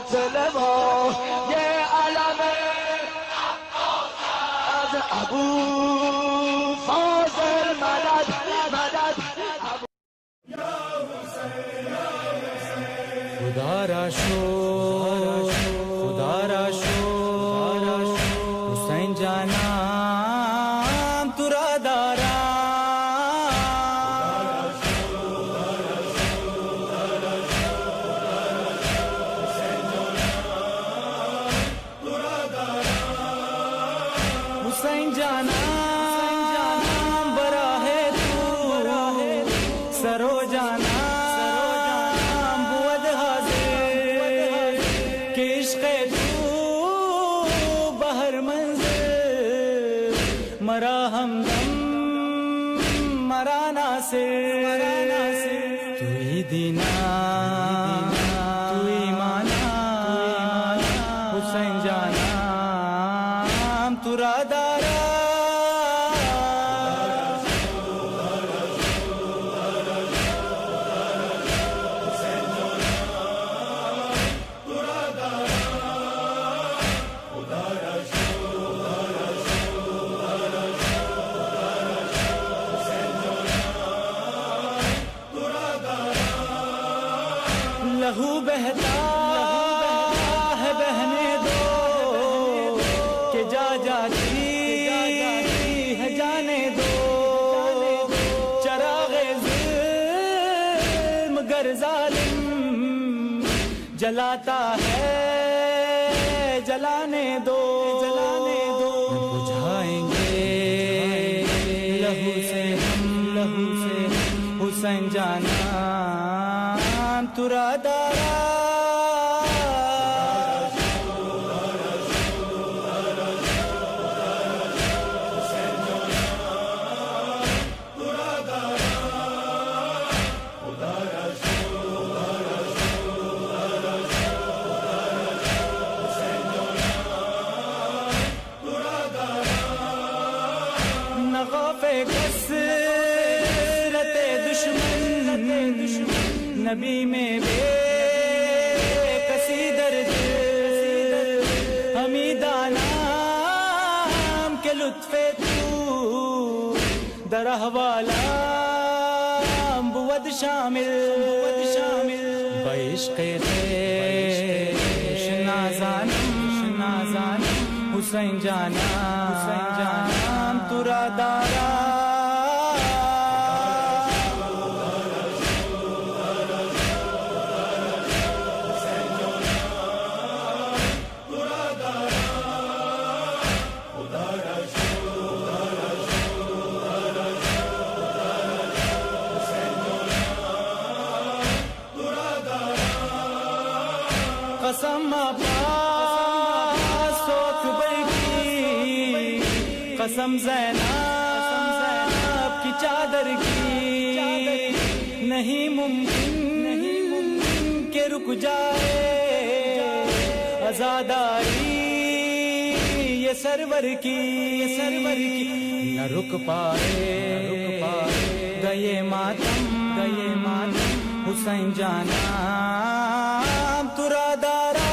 فاضل وہ یہ علم از ابو فاضل مدد مدد خدا را شو خدا را شو حسین جانم تو را دارم حسین جانم براہ تو سرو جانم بود حاضر کہ عشق تو بہر منزل مرا ہمدم مرا ناصر تو ہی دینا تو ایمانا حسین جانم تو را دارا لہو بہتا ہے بہنے دو کہ جا جاتی ہے جانے دو چراغ ظلم گر ظالم جلاتا ہے جلانے دو بجھائیں گے لہو سے حسین جانا تو را دارا نغاف کثرت دشمن نبی میں بے کسی درد حمیدانہ کے لطف تو در احوالا بود شامل بعشق خویش نازانم حسین جانم تو را دارا قسم عباس سوکھ بلکی قسم زینب کی چادر کی نہیں ممکن کہ رک جائے عزاداری یہ سرور کی نہ رک پائے گئے ماتم حسین جانم تو را دارا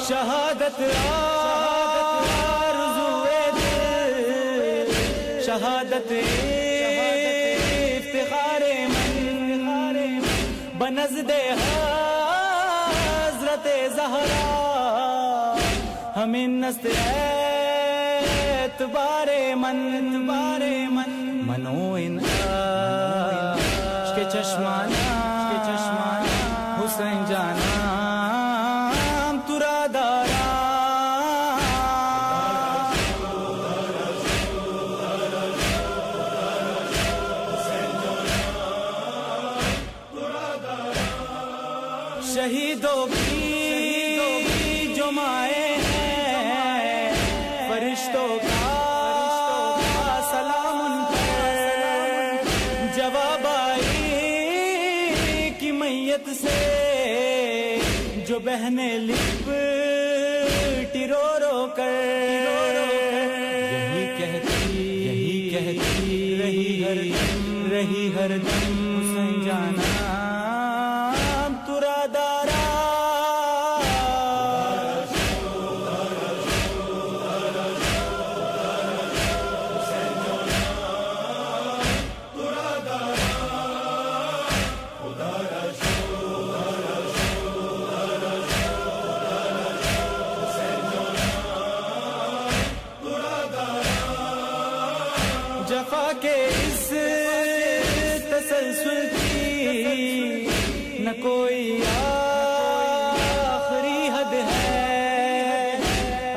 شہادت آرزوئے دل شہادت افتخار من بنزد حضرت زہرا ہمیں نست اعتبار من منو ان عشق چشمانہ حسین جانا تو را دارا شہیدوں کی جو مائیں ہیں فرشتوں کا سلام ان پر शरीयत से जो बहने लिपटी रो रो कर यही कहती रही हरदम हुसैन जाना तुरा दारा जफा के इस तसलसल की न कोई आखिरी हद है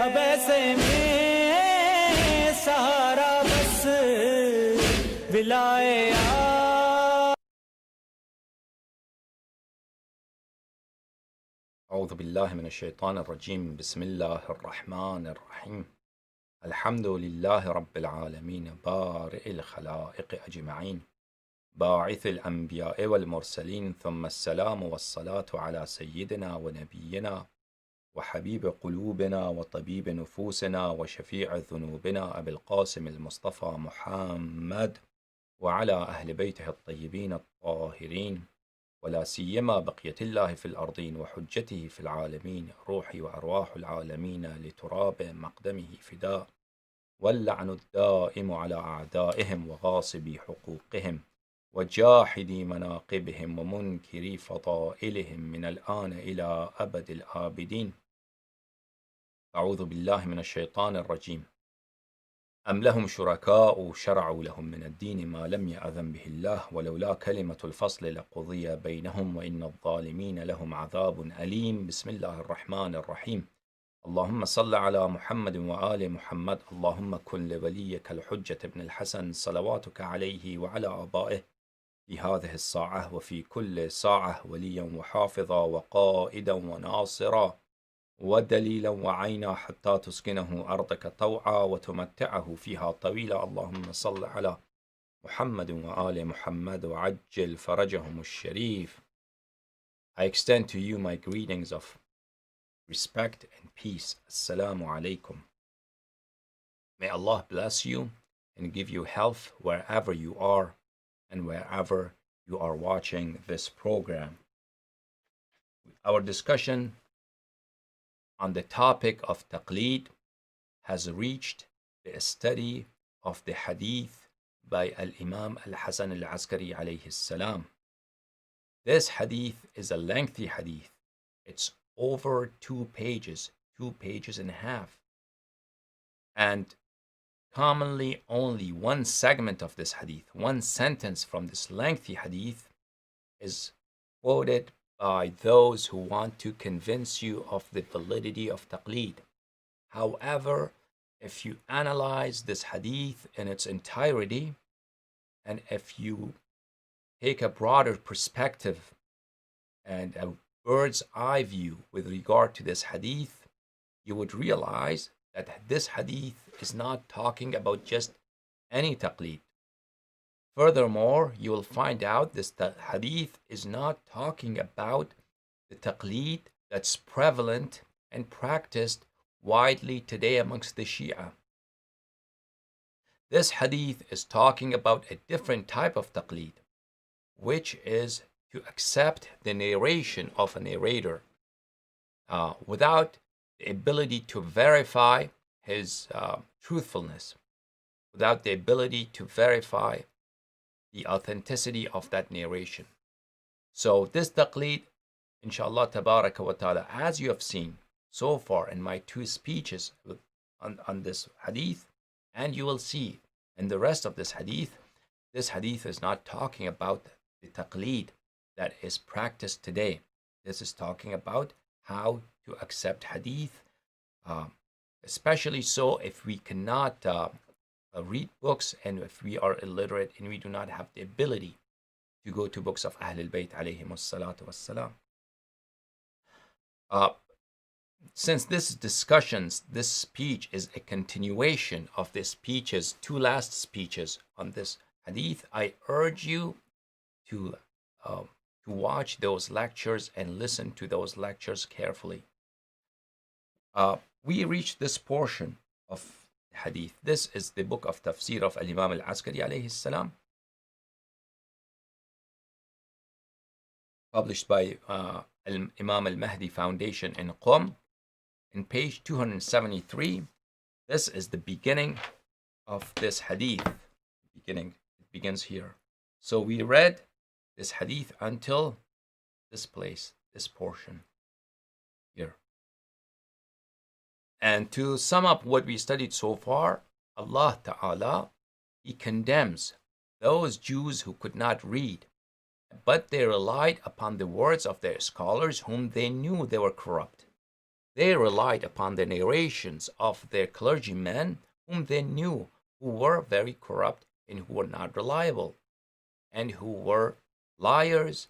अब ऐसे में सहारा बस विलाए أعوذ بالله من الشيطان الرجيم بسم الله الرحمن الرحيم الحمد لله رب العالمين بارئ الخلائق أجمعين باعث الأنبياء والمرسلين ثم السلام والصلاة على سيدنا ونبينا وحبيب قلوبنا وطبيب نفوسنا وشفيع ذنوبنا أبي القاسم المصطفى محمد وعلى أهل بيته الطيبين الطاهرين ولا سيما بقية الله في الأرضين وحجته في العالمين روحي وأرواح العالمين لتراب مقدمه فداء واللعن الدائم على أعدائهم وغاصبي حقوقهم وجاحدي مناقبهم ومنكري فضائلهم من الآن إلى أبد الآبدين. أعوذ بالله من الشيطان الرجيم. أم لهم شركاء شرعوا لهم من الدين ما لم يأذن به الله ولولا كلمة الفصل لقضي بينهم وإن الظالمين لهم عذاب أليم. بسم الله الرحمن الرحيم. اللهم صل على محمد وآل محمد. اللهم كن لوليك الحجة بن الحسن صلواتك عليه وعلى آبائه في هذه الساعة وفي كل ساعة وليا وحافظا وقائدا وناصرا ودليلا وعينا حتى تسكنه أرضك طوعا وتمتعه فيها طويلا. اللهم صل على محمد وآل محمد وعجل فرجهم الشريف. I extend to you my greetings of respect and peace. Assalamu alaikum. May Allah bless you and give you health wherever you are and wherever you are watching this program. Our discussion on the topic of Taqlid has reached the study of the hadith by Al-Imam Al-Hasan Al-Askari alayhi salam. This hadith is a lengthy hadith. It's over 2 pages and a half. And commonly only one segment of this hadith, one sentence from this lengthy hadith is quoted by those who want to convince you of the validity of taqlid. However, if you analyze this hadith in its entirety, and if you take a broader perspective and a bird's eye view with regard to this hadith, you would realize that this hadith is not talking about just any taqlid. Furthermore, you will find out this hadith is not talking about the taqlid that's prevalent and practiced widely today amongst the Shia. This hadith is talking about a different type of taqlid, which is to accept the narration of a narrator without the ability to verify his truthfulness, without the ability to verify the authenticity of that narration. So this taqlid, inshallah tabaraka wa ta'ala, as you have seen so far in my 2 speeches on this hadith, and you will see in the rest of this hadith is not talking about the taqlid that is practiced today. This is talking about how to accept hadith, especially so if we cannot read books and if we are illiterate and we do not have the ability to go to books of Ahlul Bayt alayhim as-salatu was-salam. Since this speech is a continuation of the speeches, 2 last speeches on this hadith, I urge you to to watch those lectures and listen to those lectures carefully. We reached this portion of hadith. This is the book of tafsir of Imam al-Askari alayhi salam, published by Imam al-Mahdi Foundation in Qom. In page 273, this is the beginning of this hadith. It begins here. So we read this hadith until this place, this portion here. And to sum up what we studied so far, Allah Ta'ala, He condemns those Jews who could not read, but they relied upon the words of their scholars whom they knew they were corrupt. They relied upon the narrations of their clergymen whom they knew who were very corrupt and who were not reliable and who were liars.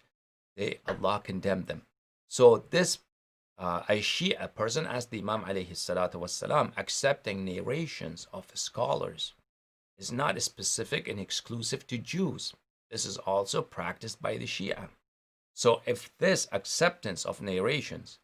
Allah condemned them. So this a Shia person, as the Imam alayhi salatu wasalam, accepting narrations of scholars is not specific and exclusive to Jews. This is also practiced by the Shia. So if this acceptance of narrations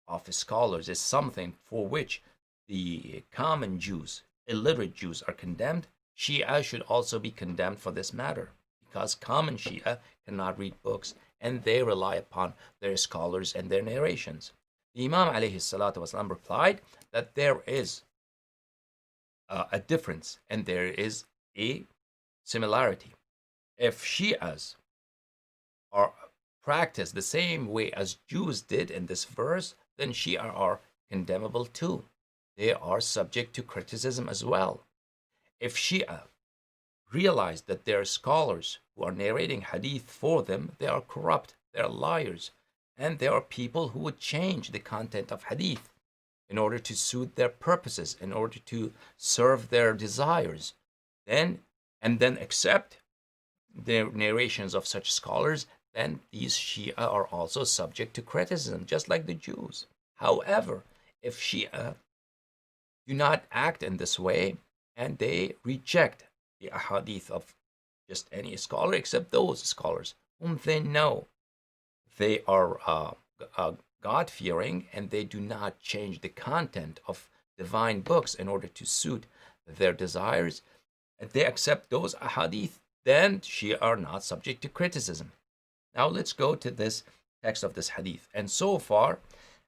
of scholars is something for which the common Jews, illiterate Jews, are condemned, Shia should also be condemned for this matter, because common Shia cannot read books and they rely upon their scholars and their narrations. The Imam alayhi salatu wasalam replied that there is a difference and there is a similarity. If Shias are practiced the same way as Jews did in this verse, then Shia are condemnable too. They are subject to criticism as well. If Shia realize that there are scholars who are narrating hadith for them, they are corrupt, they are liars, and there are people who would change the content of hadith in order to suit their purposes, in order to serve their desires, and then accept the narrations of such scholars, then these Shia are also subject to criticism, just like the Jews. However, if Shia do not act in this way and they reject the ahadith of just any scholar except those scholars whom they know they are God-fearing and they do not change the content of divine books in order to suit their desires, and they accept those ahadith, then Shia are not subject to criticism. Now let's go to this text of this hadith. And so far,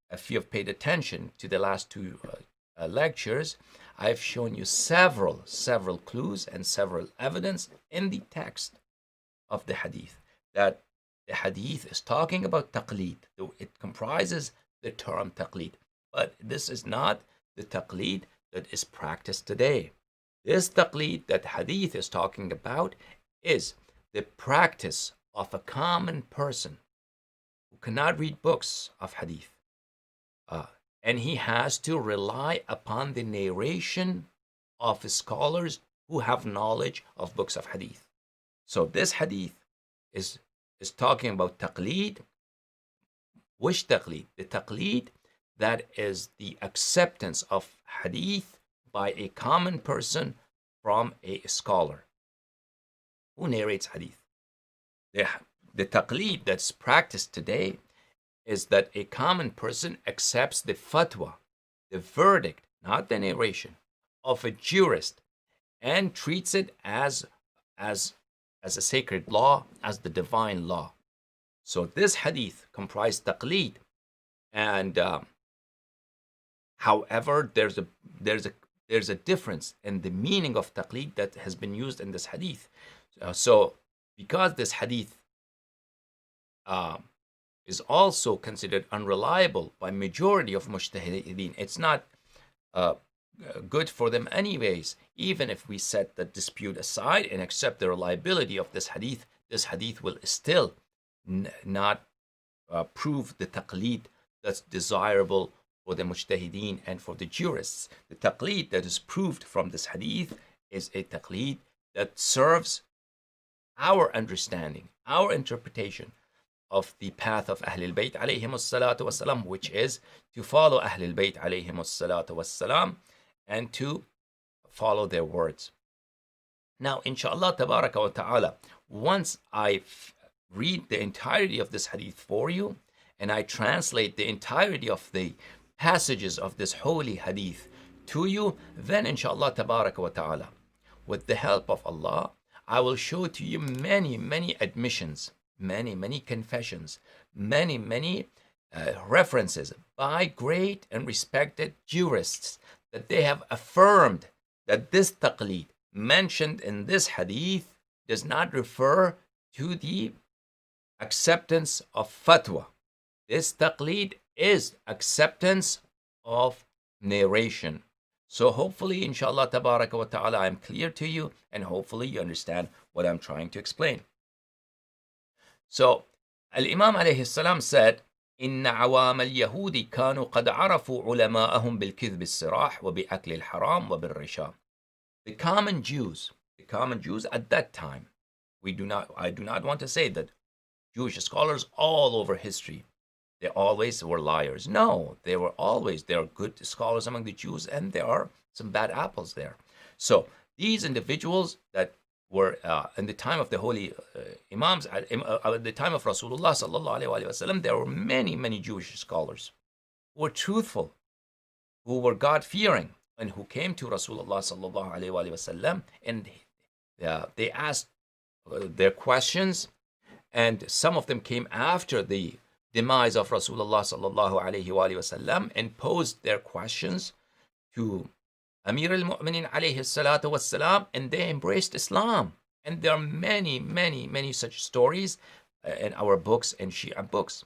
if you have paid attention to the last two lectures, I've shown you several clues and several evidence in the text of the hadith that the hadith is talking about taqlid. It comprises the term taqlid, but this is not the taqlid that is practiced today. This taqlid that hadith is talking about is the practice of a common person who cannot read books of hadith, and he has to rely upon the narration of scholars who have knowledge of books of hadith. So this hadith is talking about taqlid. Which taqlid? The taqlid that is the acceptance of hadith by a common person from a scholar who narrates hadith. The taqlid that's practiced today is that a common person accepts the fatwa, the verdict, not the narration, of a jurist and treats it as a sacred law, as the divine law. So this hadith comprised taqlid, and however, there's a difference in the meaning of taqlid that has been used in this hadith. So because this hadith is also considered unreliable by majority of mujtahideen, it's not good for them anyways. Even if we set the dispute aside and accept the reliability of this hadith will still not prove the taqlid that's desirable for the mujtahideen and for the jurists. The taqlid that is proved from this hadith is a taqlid that serves our understanding, our interpretation of the path of Ahlul Bayt alayhim as-salatu was-salam, which is to follow Ahlul Bayt alayhim as-salatu was-salam and to follow their words. Now, inshallah tabaraka wa ta'ala, once I've read the entirety of this hadith for you, and I translate the entirety of the passages of this holy hadith to you, then inshallah tabaraka wa ta'ala, with the help of Allah, I will show to you many admissions, many confessions, many references by great and respected jurists that they have affirmed that this taqlid mentioned in this hadith does not refer to the acceptance of fatwa. This taqlid is acceptance of narration. So hopefully, inshallah tabaraka wa ta'ala, I'm clear to you, and hopefully you understand what I'm trying to explain. So, Al-Imam alayhi salam said, إن عوام اليهود كانوا قد عرفوا علماءهم بالكذب الصراح وبأكل الحرام وبالرشا. The common Jews at that time, I do not want to say that Jewish scholars all over history, they always were liars. No, there are good scholars among the Jews, and there are some bad apples there. So these individuals that were in the time of the holy Imams, at the time of Rasulullah sallallahu alaihi wasallam, there were many Jewish scholars who were truthful, who were God-fearing, and who came to Rasulullah sallallahu alaihi wasallam, and they asked their questions, and some of them came after the demise of Rasulullah sallallahu alaihi wasallam and posed their questions to Amir al-Mu'minin alayhi salatu wassalam, and they embraced Islam. And there are many such stories in our books and Shia books.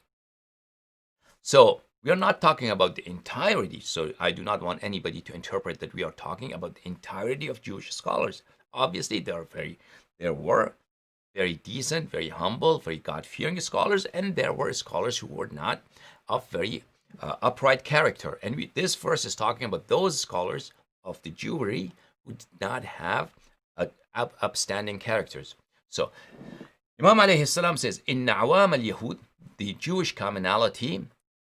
So we are not talking about the entirety. So I do not want anybody to interpret that we are talking about the entirety of Jewish scholars. Obviously, there were very decent, very humble, very God-fearing scholars, and there were scholars who were not of very upright character. And this verse is talking about those scholars of the Jewry who did not have upstanding characters. So Imam alayhi salam says, in awam al-Yahud, the Jewish commonality,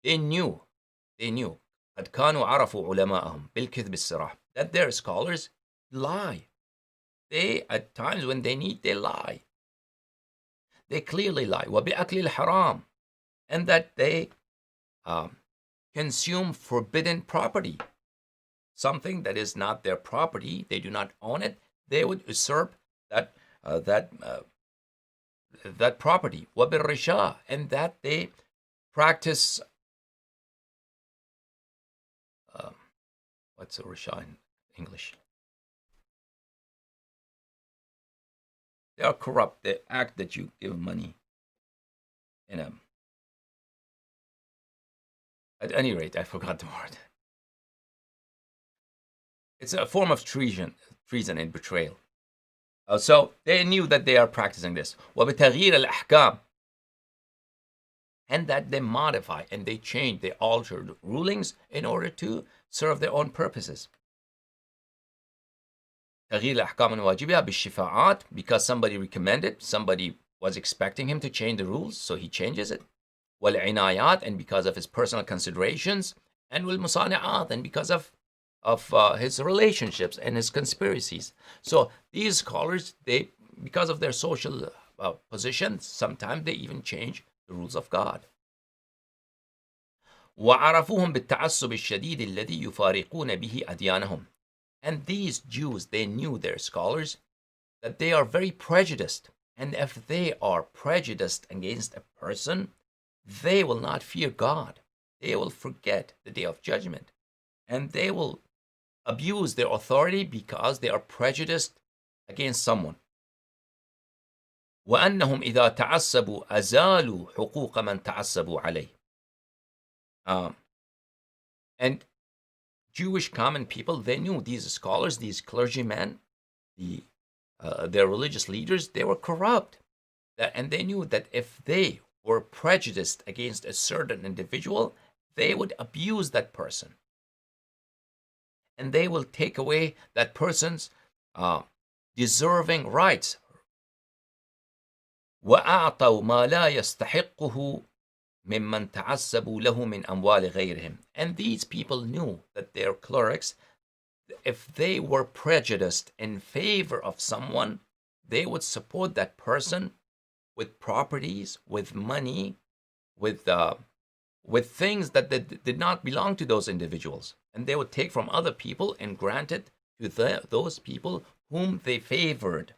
they knew قد كانوا عرفوا علماءهم بالكذب الصراح, that their scholars lie. They, at times when they need, they lie. They clearly lie. وبأكل الحرام, and that they consume forbidden property. Something that is not their property, they do not own it, they would usurp that property. وبالرشا, and that they practice what's a risha in English? They are corrupt. They act that you give money at any rate, I forgot the word. It's a form of treason and betrayal. So they knew that they are practicing this. وبتغيير الأحكام, and that they modify and they change, they alter rulings in order to serve their own purposes. تغيير الأحكام الواجبة بالشفاعات, because somebody recommended, somebody was expecting him to change the rules, so he changes it. والعنايات, and because of his personal considerations. And والمصانعات, and because of his relationships and his conspiracies. So these scholars, they, because of their social position, sometimes they even change the rules of God. وعرفوهم بالتعصب الشديد الذي يفارقون به أديانهم. And these Jews, they knew, their scholars, that they are very prejudiced. And if they are prejudiced against a person, they will not fear God. They will forget the day of judgment. And they will abuse their authority because they are prejudiced against someone. وأنهم إذا تعصبوا أزالوا حقوق من تعصبوا عليه. And Jewish common people, they knew these scholars, these clergymen, their religious leaders, they were corrupt. And they knew that if they were prejudiced against a certain individual, they would abuse that person. And they will take away that person's deserving rights. وأعطوا ما لا يستحقه ممن تعصبوا له من أموال غيرهم. And these people knew that their clerics, if they were prejudiced in favor of someone, they would support that person with properties, with money, with things that did not belong to those individuals. And they would take from other people and grant it to those people whom they favored.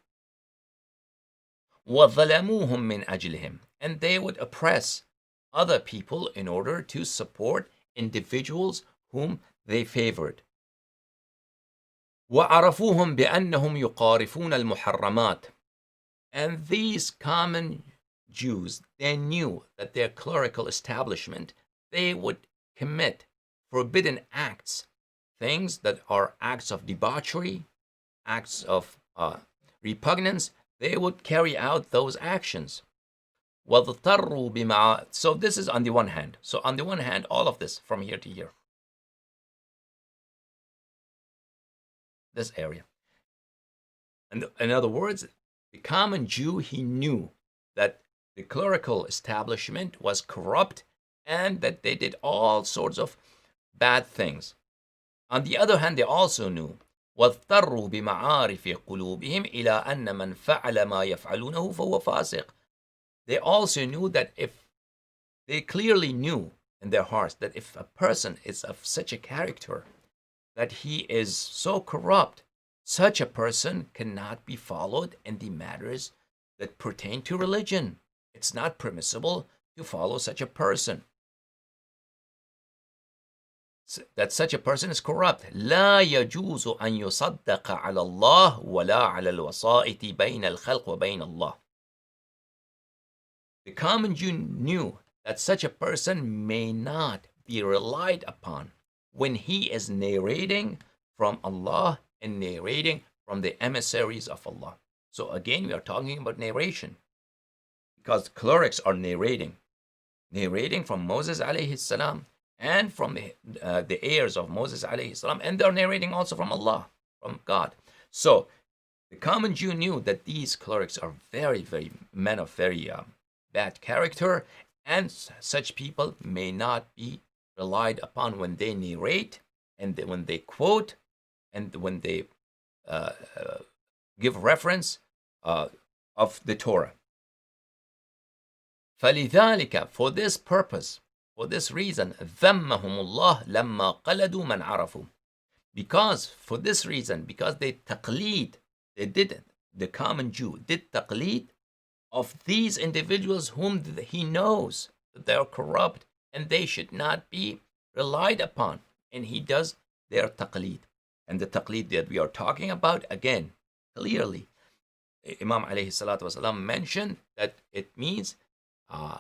وَظَلَمُوهُم مِّنْ أَجْلِهِمْ. And they would oppress other people in order to support individuals whom they favored. وَعَرَفُوهُم بِأَنَّهُمْ يُقَارِفُونَ الْمُحَرَّمَاتِ. And these common Jews, they knew that their clerical establishment, they would commit forbidden acts, things that are acts of debauchery, acts of repugnance. They would carry out those actions. وَاضْطَرُّوا بِمَعَ. So this is on the one hand. So on the one hand, all of this from here to here. This area. And in other words, the common Jew, he knew that the clerical establishment was corrupt and that they did all sorts of bad things. On the other hand, they also knew وَاضْطَرُّوا بِمَعَارِفِ قُلُوبِهِمْ إِلَىٰ أَنَّ مَنْ فَعَلَ مَا يَفْعَلُونَهُ فَهُوَ فَاسِقٌ. They also knew that if they clearly knew in their hearts that if a person is of such a character that he is so corrupt, such a person cannot be followed in the matters that pertain to religion. It's not permissible to follow such a person. That such a person is corrupt. لا يجوز أن يصدق على الله ولا على الوسائط بين الخلق وبين الله. The common Jew knew that such a person may not be relied upon when he is narrating from Allah and narrating from the emissaries of Allah. So again, we are talking about narration, because clerics are narrating from Moses alayhi salam and from the heirs of Moses alayhi salam, and they're narrating also from Allah, from God. So the common Jew knew that these clerics are very men of very bad character, and such people may not be relied upon when they narrate and when they quote and when they give reference of the Torah. فَلِذَلِكَ, for this purpose, for this reason, ذَمَّهُمُ اللَّهُ لَمَّا قَلَدُوا مَنْ عَرَفُوا. Because, for this reason, because they taqlid, they did it, the common Jew did taqlid of these individuals whom he knows that they are corrupt and they should not be relied upon. And he does their taqlid. And the taqlid that we are talking about, again, clearly, Imam alayhi salatu wasalam mentioned that it means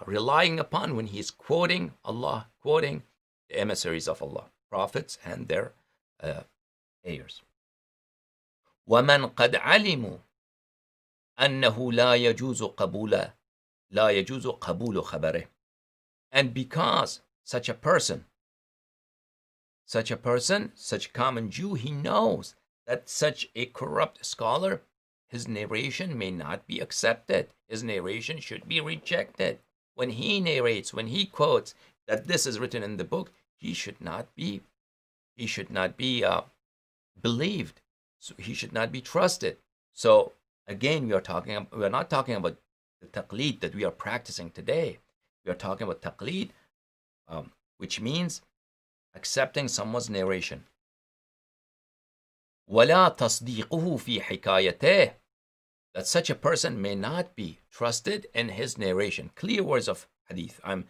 relying upon when he's quoting Allah, quoting the emissaries of Allah, prophets and their heirs. وَمَنْ قَدْ عَلِمُوا أَنَّهُ لَا يَجُوزُ قَبُولُ خَبَرِهِ. And because such a person, such a common Jew, he knows that such a corrupt scholar, his narration may not be accepted. His narration should be rejected. When he narrates, when he quotes that this is written in the book, he should not be believed. So he should not be trusted. So again, we are not talking about the taqlid that we are practicing today. We are talking about taqlid, which means accepting someone's narration. وَلَا تَصْدِيقُهُ فِي حِكَايَتِهِ. That such a person may not be trusted in his narration. Clear words of hadith. I'm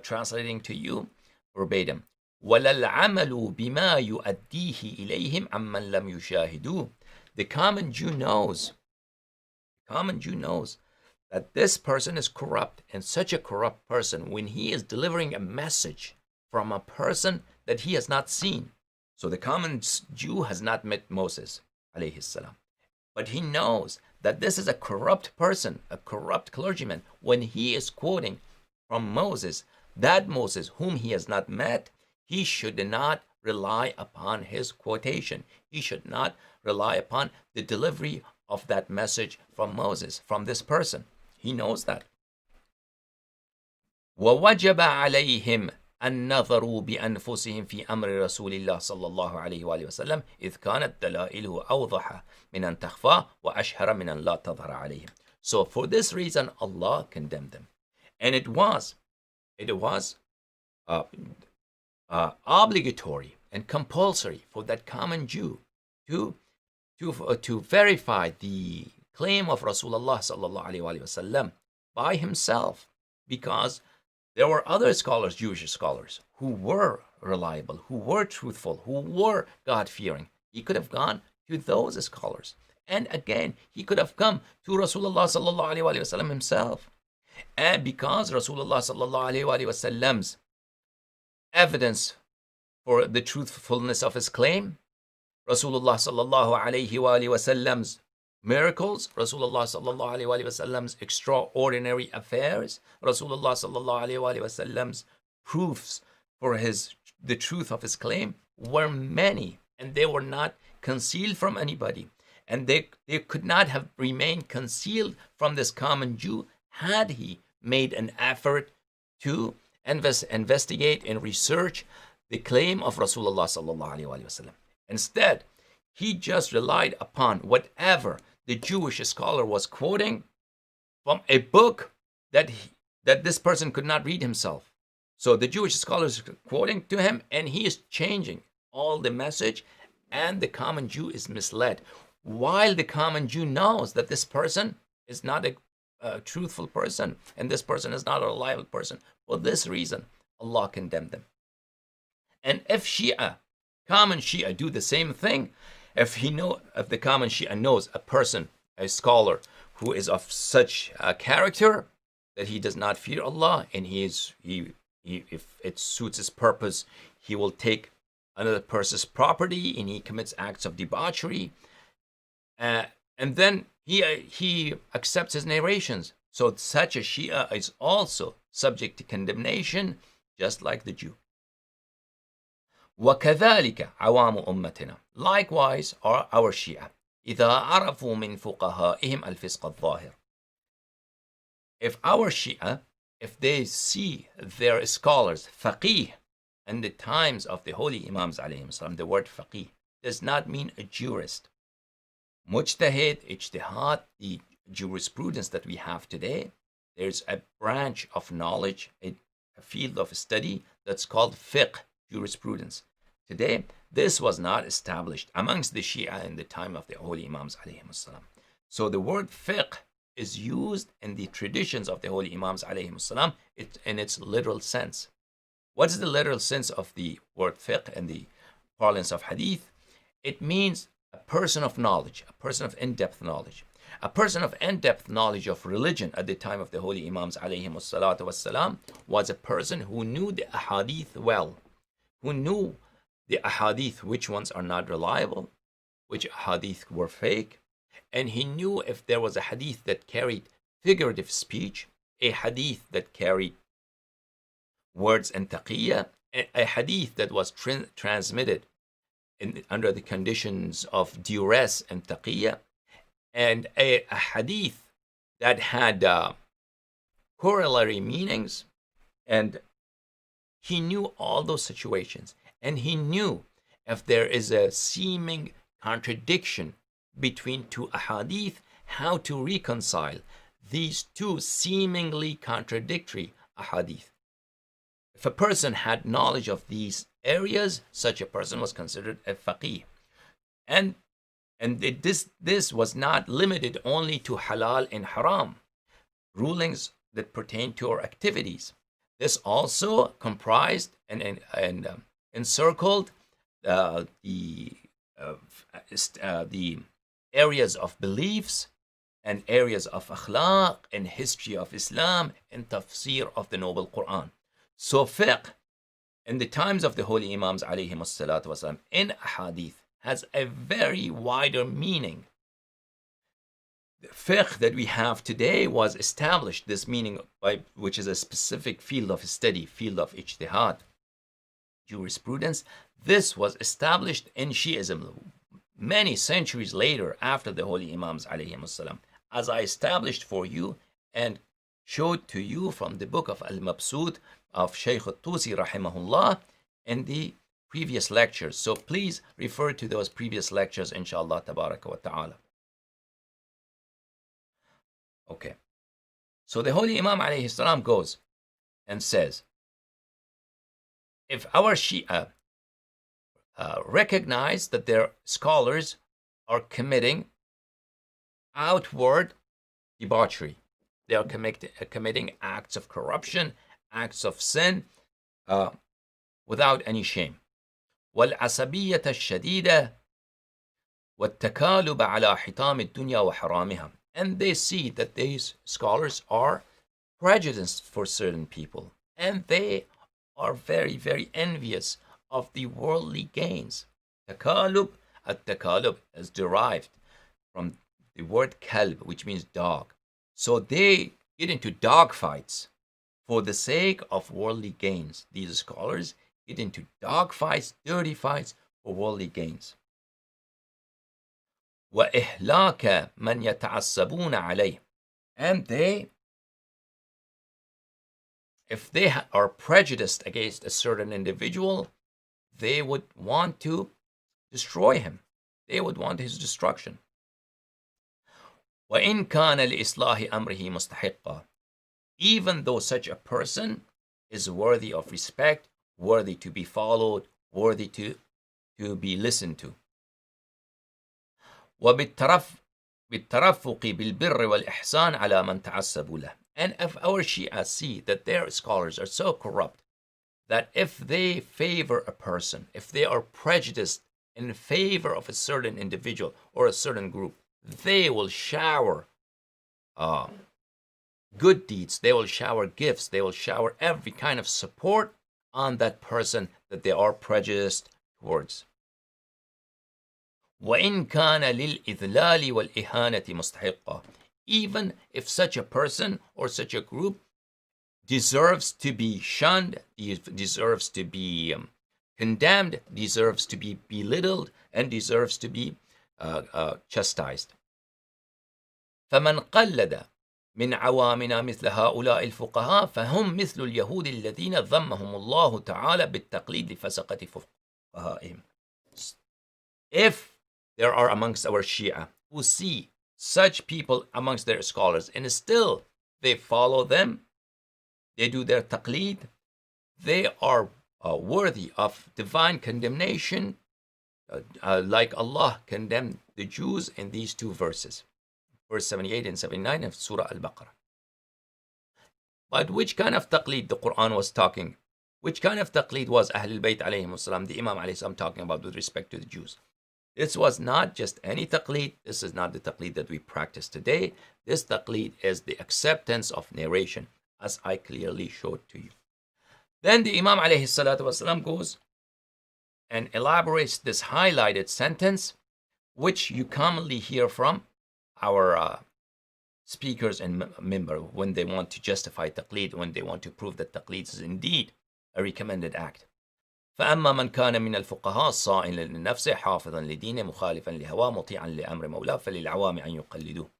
translating to you verbatim. وَلَا الْعَمَلُ بِمَا يُؤَدِّيهِ إِلَيْهِمْ عَمَّنْ لَمْ يُشَاهِدُوهُ. The common Jew knows that this person is corrupt, and such a corrupt person, when he is delivering a message from a person that he has not seen. So the common Jew has not met Moses alayhi salam, but he knows that this is a corrupt person, a corrupt clergyman. When he is quoting from Moses, that Moses whom he has not met, he should not rely upon his quotation. He should not rely upon the delivery of that message from Moses, from this person. He knows that. وَوَجَبَ عَلَيْهِمْ أن نظروا بأنفسهم في أمر رسول الله صلى الله عليه وآله وسلم إذ كانت دلائله أوضح من أن تخفى وأشهر من أن لا تظهر عليهم. So for this reason, Allah condemned them. And it was obligatory and compulsory for that common Jew to verify the claim of Rasulullah sallallahu alaihi wasallam by himself, because there were other scholars, Jewish scholars, who were reliable, who were truthful, who were God-fearing. He could have gone to those scholars. And again, he could have come to Rasulullah sallallahu alaihi wasallam himself. And because Rasulullah sallallahu alaihi wasallam's evidence for the truthfulness of his claim, Rasulullah sallallahu alaihi wasallam's miracles, Rasulullah sallallahu alaihi wasallam's extraordinary affairs, Rasulullah sallallahu alaihi wasallam's proofs for the truth of his claim were many, and they were not concealed from anybody, and they could not have remained concealed from this common Jew had he made an effort to investigate and research the claim of Rasulullah sallallahu alaihi wasallam. Instead, he just relied upon whatever the Jewish scholar was quoting from a book that this person could not read himself. So the Jewish scholar is quoting to him, and he is changing all the message, and the common Jew is misled, while the common Jew knows that this person is not a truthful person, and this person is not a reliable person. For this reason, Allah condemned them. And if common Shia do the same thing, if the common Shia knows a person, a scholar, who is of such a character that he does not fear Allah, and if it suits his purpose, he will take another person's property, and he commits acts of debauchery, and then he accepts his narrations. So such a Shia is also subject to condemnation, just like the Jew. وكذلك عوام أمتنا. Likewise are our Shia. إذا عرفوا من فقهائهم الفسق الظاهر. If our Shia, if they see their scholars, faqih, in the times of the holy Imams alayhim salam, the word faqih does not mean a jurist. Mujtahid, ijtihad, the jurisprudence that we have today, there's a branch of knowledge, a field of study that's called fiqh, jurisprudence. Today, this was not established amongst the Shia in the time of the holy Imams alayhim salam. So the word fiqh is used in the traditions of the holy Imams alayhim salam in its literal sense. What is the literal sense of the word fiqh in the parlance of hadith? It means a person of knowledge, a person of in-depth knowledge. A person of in-depth knowledge of religion at the time of the holy Imams alayhim salatu wassalam was a person who knew the ahadith well, who knew the ahadith, which ones are not reliable, which ahadith were fake, and he knew if there was a hadith that carried figurative speech, a hadith that carried words and taqiyya, a hadith that was transmitted under the conditions of duress and taqiyya, and a hadith that had corollary meanings. And he knew all those situations, and he knew if there is a seeming contradiction between two ahadith, how to reconcile these two seemingly contradictory ahadith. If a person had knowledge of these areas, such a person was considered a faqih. And this was not limited only to halal and haram, rulings that pertain to our activities. This also comprised and encircled the areas of beliefs and areas of akhlaq and history of Islam and tafsir of the Noble Quran. So fiqh in the times of the holy Imams alayhim salatu wasalam in hadith has a very wider meaning. The fiqh that we have today was established, this meaning which is a specific field of study, field of ijtihad, jurisprudence. This was established in Shi'ism many centuries later after the holy Imams alayhim salam, as I established for you and showed to you from the book of Al-Mabsut of Shaykh al-Tusi rahimahullah in the previous lectures. So please refer to those previous lectures, inshallah tabaraka wa ta'ala. Okay. So the Holy Imam alayhi salam goes and says, if our Shia recognize that their scholars are committing outward debauchery, they are committing acts of corruption, acts of sin, without any shame. والعصبية الشديدة والتكالب على حطام الدنيا وحرامها. And they see that these scholars are prejudiced for certain people, and they are very, very envious of the worldly gains. Takalub, at-takalub is derived from the word kalb, which means dog. So they get into dog fights for the sake of worldly gains. These scholars get into dog fights, dirty fights for worldly gains. وإهلاك من يتعصبون عليه. And they, if they are prejudiced against a certain individual, they would want to destroy him. They would want his destruction. وإن كان لإصلاح أمره مستحقا. Even though such a person is worthy of respect, worthy to be followed, worthy to be listened to. وبالترفق بالبر والإحسان على من تعصبوا له. And if our Shia see that their scholars are so corrupt that if they favor a person, if they are prejudiced in favor of a certain individual or a certain group, they will shower good deeds, they will shower gifts, they will shower every kind of support on that person that they are prejudiced towards. وإن كان للإذلال والإهانة مستحقا. Even if such a person or such a group deserves to be shunned, deserves to be condemned, deserves to be belittled, and deserves to be chastised. فمن قلد من عوامنا مثل هؤلاء الفقهاء فهم مثل اليهود الذين ذمهم الله تعالى بالتقليد لفسقة فقهائهم. If there are amongst our Shia who see such people amongst their scholars and still they follow them, they do their taqlid, they are worthy of divine condemnation, like Allah condemned the Jews in these two verses, verse 78 and 79 of Surah Al-Baqarah. But which kind of taqlid the Quran was talking? Which kind of taqlid was Ahlul Bayt alayhim salam, the Imam alayhi salam, talking about with respect to the Jews? This was not just any taqlid. This is not the taqlid that we practice today. This taqlid is the acceptance of narration, as I clearly showed to you. Then the Imam alayhi salatu wasalam goes and elaborates this highlighted sentence, which you commonly hear from our speakers and member when they want to justify taqlid, when they want to prove that taqlid is indeed a recommended act. فأما من كان من الفقهاء صائلا لنفسه حافظا لدينه مخالفا لهواه مطيعا لأمر مولاه فللعوام أن يقلدوه.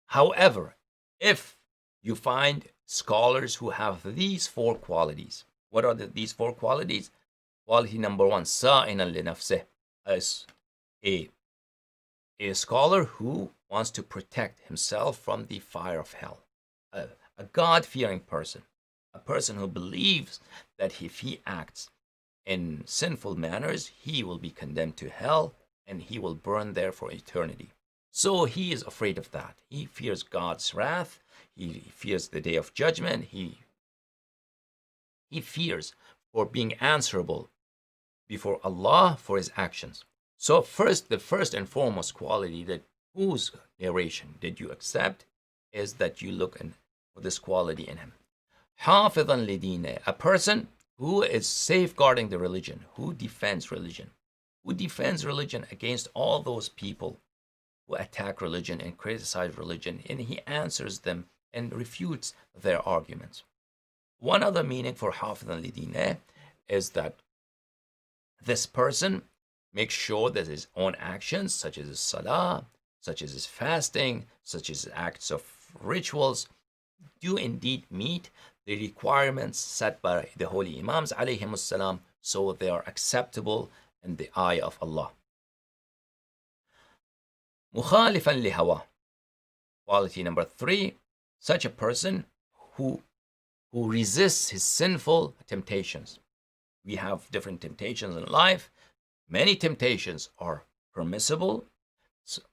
However, if you find scholars who have these four qualities, what are these four qualities? Quality number one, صائلا لنفسه, is a scholar who wants to protect himself from the fire of hell, a God-fearing person. A person who believes that if he acts in sinful manners, he will be condemned to hell and he will burn there for eternity. So he is afraid of that. He fears God's wrath. He fears the day of judgment. He fears for being answerable before Allah for his actions. So the first and foremost quality that whose narration did you accept is that you look for this quality in him. حافظا لدينه, a person who is safeguarding the religion, who defends religion against all those people who attack religion and criticize religion, and he answers them and refutes their arguments. One other meaning for حافظا لدينه is that this person makes sure that his own actions, such as his salah, such as his fasting, such as acts of rituals, do indeed meet the requirements set by the holy Imams alayhim salam, so they are acceptable in the eye of Allah. مخالفا لهواه. Quality number 3, such a person who resists his sinful temptations. We have different temptations in life. Many temptations are permissible.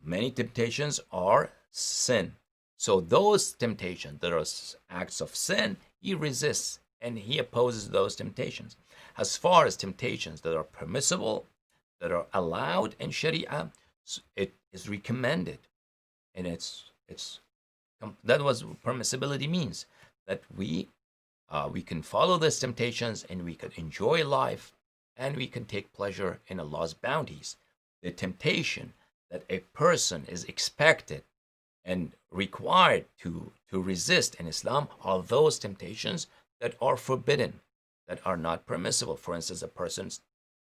Many temptations are sin. So those temptations that are acts of sin, he resists and he opposes those temptations. As far as temptations that are permissible, that are allowed in Sharia, it is recommended. And that was permissibility means, that we can follow these temptations and we can enjoy life and we can take pleasure in Allah's bounties. The temptation that a person is expected and required to resist in Islam are those temptations that are forbidden, that are not permissible. For instance, a person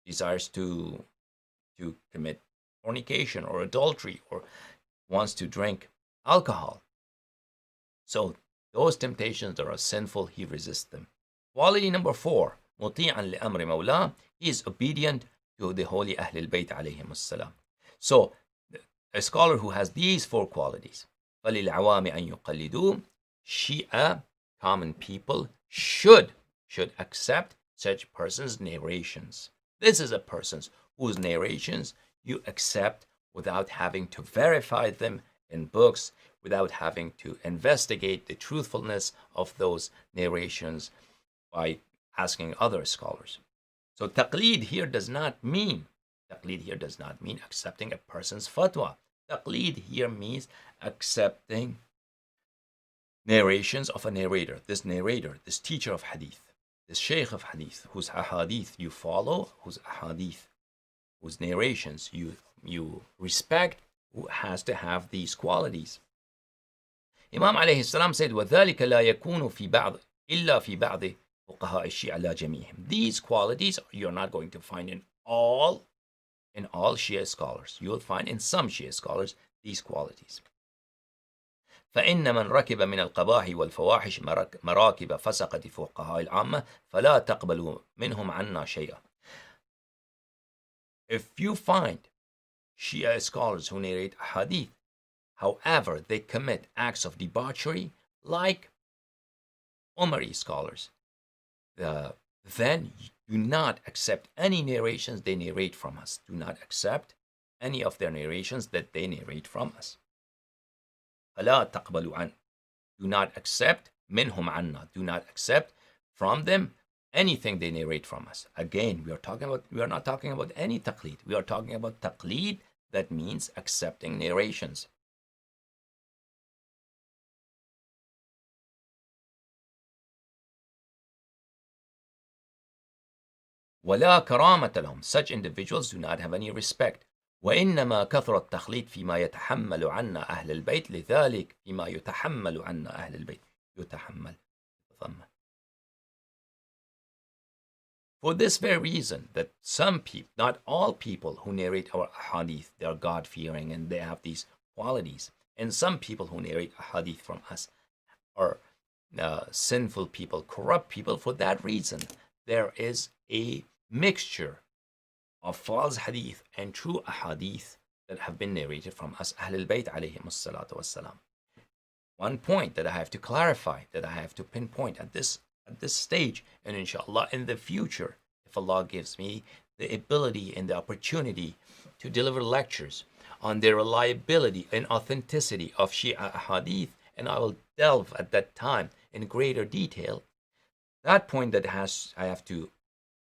desires to commit fornication or adultery or wants to drink alcohol. So those temptations that are sinful, he resists them. Quality number 4, مطيعا لأمر مولاه, he is obedient to the holy Ahl al-Bayt alayhim as-salam. So a scholar who has these 4 qualities, فَلِلْعَوَامِ أَن يُقَلِّدُوا, Shia, common people, should accept such person's narrations. This is a person whose narrations you accept without having to verify them in books, without having to investigate the truthfulness of those narrations by asking other scholars. So taqlid here does not mean accepting a person's fatwa. Taqlid here means accepting narrations of a narrator, this teacher of hadith, this sheikh of hadith, whose ahadith you follow, whose narrations you respect, who has to have these qualities. Imam alayhi salam said, وَذَلِكَ لَا يَكُونُ فِي بَعْضِ إِلَّا فِي بَعْضِ فُقَهَاءِ الشِّيعَةِ لَا جَمِيعِهِمْ. These qualities you're not going to find in all Shia scholars. You'll find in some Shia scholars these qualities. فإن من ركب من القباح والفواحش مراكب فسقة فقهاء العامة فلا تقبلوا منهم عنا شيئا. If you find Shia scholars who narrate hadith, however, they commit acts of debauchery like Umari scholars, then do not accept any narrations they narrate from us. Do not accept any of their narrations that they narrate from us. فَلَا تَقْبَلُوا عَنْ. Do not accept مِنْهُمْ عَنَّا. Do not accept from them anything they narrate from us. Again, we are not talking about any taqlid. We are talking about taqlid that means accepting narrations. وَلَا كَرَامَةَ لَهُمْ. Such individuals do not have any respect. وإنما كثر التخليط فيما يتحمل عنا أهل البيت لذلك فيما يتحمل عنا أهل البيت يتحمل. For this very reason, that some people, not all people who narrate our hadith, they are God-fearing and they have these qualities. And some people who narrate hadith from us are sinful people, corrupt people. For that reason, there is a mixture of false hadith and true ahadith that have been narrated from us, Ahl al-Bayt alayhim as-salatu was-salam. One point that I have to clarify, that I have to pinpoint at this stage, and inshallah in the future, if Allah gives me the ability and the opportunity to deliver lectures on the reliability and authenticity of Shia ahadith, and I will delve at that time in greater detail. That point that I have to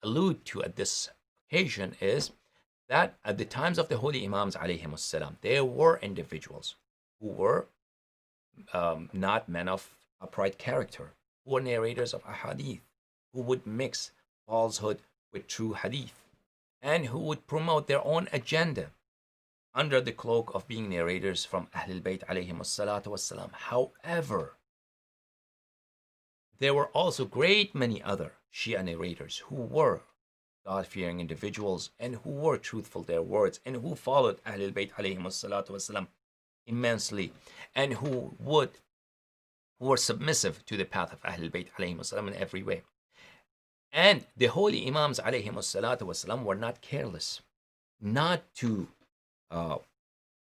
allude to at this occasion is that at the times of the holy Imams alayhim as-salam, there were individuals who were not men of upright character, who were narrators of ahadith, who would mix falsehood with true hadith, and who would promote their own agenda under the cloak of being narrators from Ahlul Bayt alayhim as-salatu was-salam. However, there were also great many other Shia narrators who were God-fearing individuals and who were truthful their words and who followed Ahlul Bayt alayhim as-salatu was-salam immensely, and who were submissive to the path of Ahlul Bayt alayhim as-salam in every way. And the holy Imams alayhim as-salatu was-salam were not careless not to